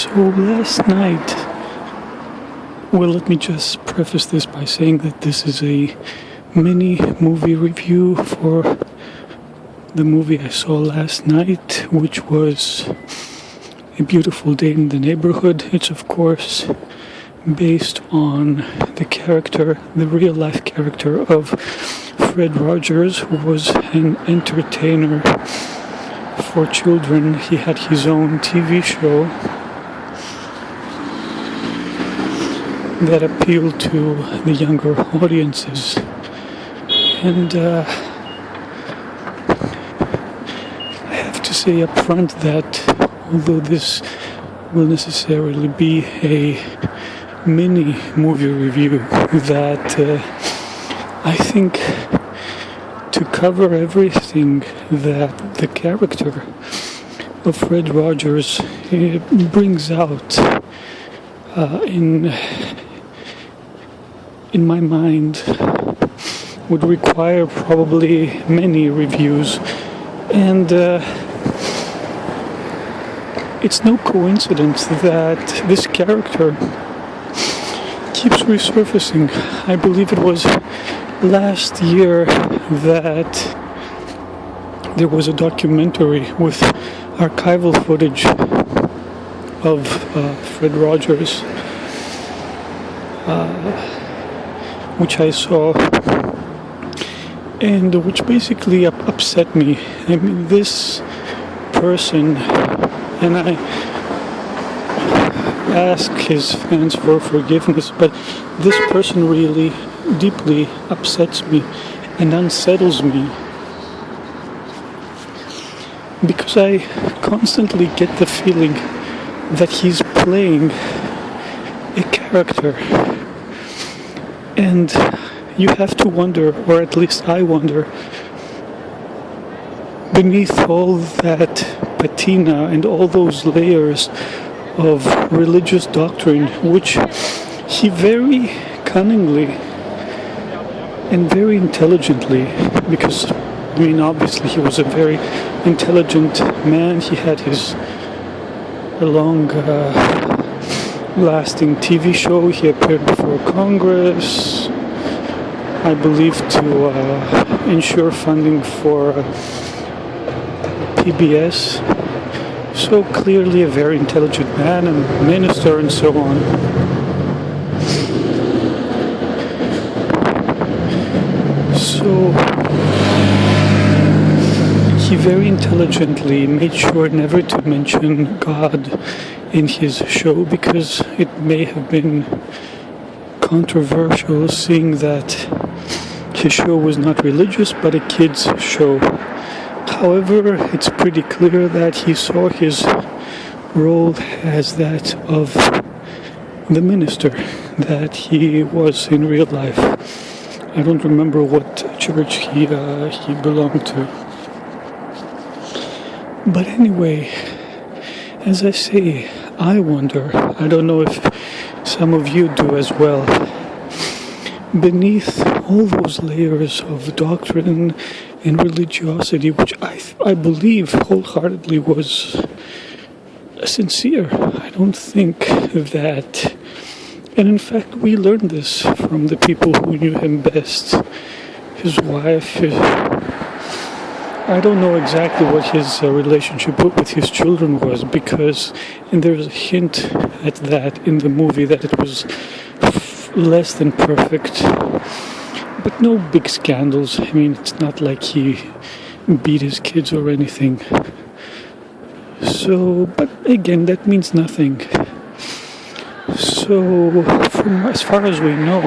So last night, well, let me just preface this by saying that this is a mini movie review for the movie I saw last night, which was A Beautiful Day in the Neighborhood. It's, of course, based on the real life character of Fred Rogers, who was an entertainer for children. He had his own TV show that appealed to the younger audiences. And I have to say up front that although this will necessarily be a mini movie review, that I think to cover everything that the character of Fred Rogers brings out in my mind would require probably many reviews. And it's no coincidence that this character keeps resurfacing. I believe it was last year that there was a documentary with archival footage of Fred Rogers, which I saw, and which basically upset me. I mean, this person, and I ask his fans for forgiveness, but this person really deeply upsets me and unsettles me, because I constantly get the feeling that he's playing a character, and you have to wonder, or at least I wonder, beneath all that patina and all those layers of religious doctrine, which he very cunningly and very intelligently, because I mean obviously he was a very intelligent man, he had his long lasting TV show, he appeared before Congress, I believe to ensure funding for PBS. So clearly a very intelligent man and minister and so on. So he very intelligently made sure never to mention God in his show, because it may have been controversial, seeing that his show was not religious but a kids show. However, it's pretty clear that he saw his role as that of the minister that he was in real life. I don't remember what church he belonged to. But anyway, as I say, I wonder, I don't know if some of you do as well, beneath all those layers of doctrine and religiosity, which I believe wholeheartedly was sincere. I don't think that, and in fact we learned this from the people who knew him best. His wife, I don't know exactly what his relationship with his children was, because, and there's a hint at that in the movie, that it was less than perfect. But no big scandals. I mean, it's not like he beat his kids or anything. So, but again, that means nothing. So, from as far as we know,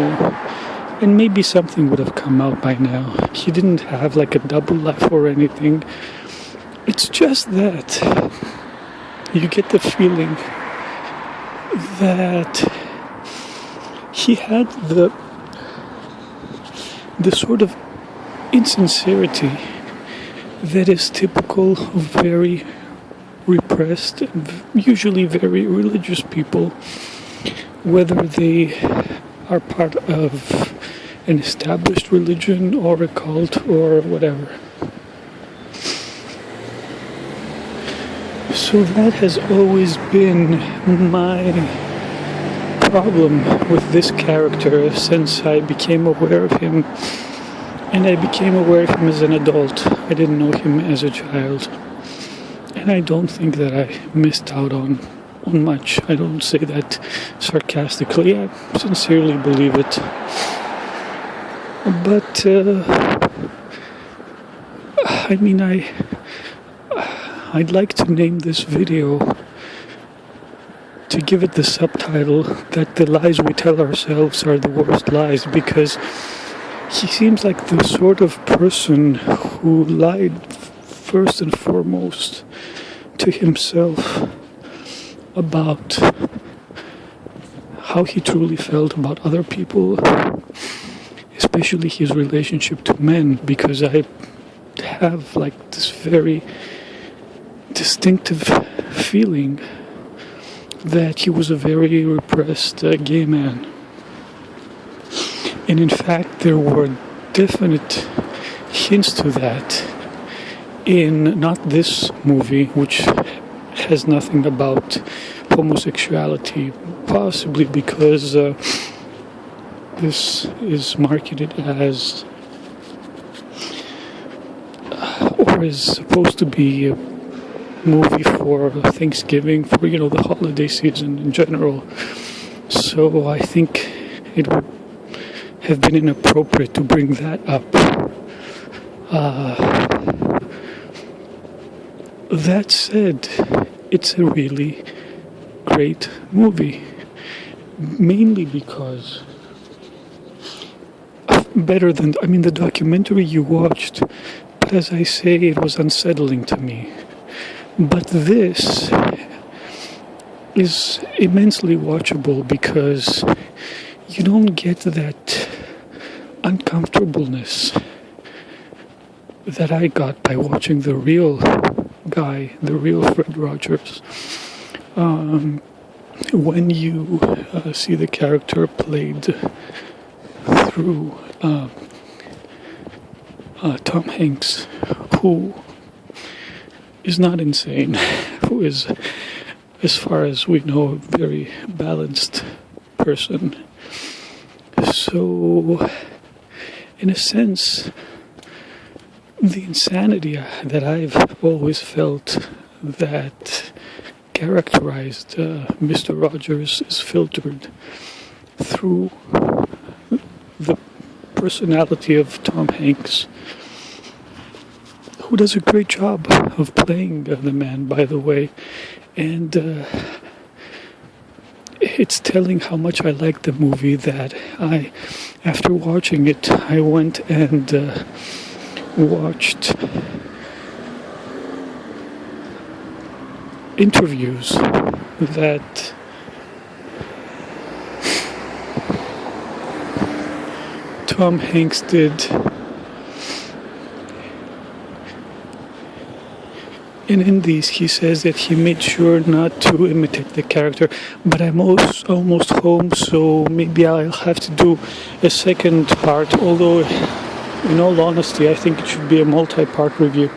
and maybe something would have come out by now, he didn't have like a double life or anything. It's just that you get the feeling that he had the sort of insincerity that is typical of very repressed, usually very religious people, whether they are part of an established religion or a cult or whatever. So that has always been my problem with this character since I became aware of him. And I became aware of him as an adult. I didn't know him as a child. And I don't think that I missed out on much. I don't say that sarcastically. I sincerely believe it. But, I mean, I'd like to name this video, to give it the subtitle, that the lies we tell ourselves are the worst lies, because he seems like the sort of person who lied first and foremost to himself about how he truly felt about other people, especially his relationship to men, because I have like this very distinctive feeling that he was a very repressed gay man. And in fact, there were definite hints to that in not this movie, which has nothing about homosexuality, possibly because this is marketed as, or is supposed to be a movie for Thanksgiving, for, you know, the holiday season in general. So I think it would have been inappropriate to bring that up. That said, it's a really great movie, mainly because better than, I mean, the documentary you watched, but as I say, it was unsettling to me. But this is immensely watchable because you don't get that uncomfortableness that I got by watching the real guy, the real Fred Rogers. When you see the character played through Tom Hanks, who is not insane, who is, as far as we know, a very balanced person. So, in a sense, the insanity that I've always felt that characterized Mr. Rogers is filtered through the personality of Tom Hanks, who does a great job of playing the man, by the way. And it's telling how much I like the movie that after watching it, I went and watched interviews that Tom Hanks did. And in these, he says that he made sure not to imitate the character. But I'm almost home, so maybe I'll have to do a second part. Although, in all honesty, I think it should be a multi-part review.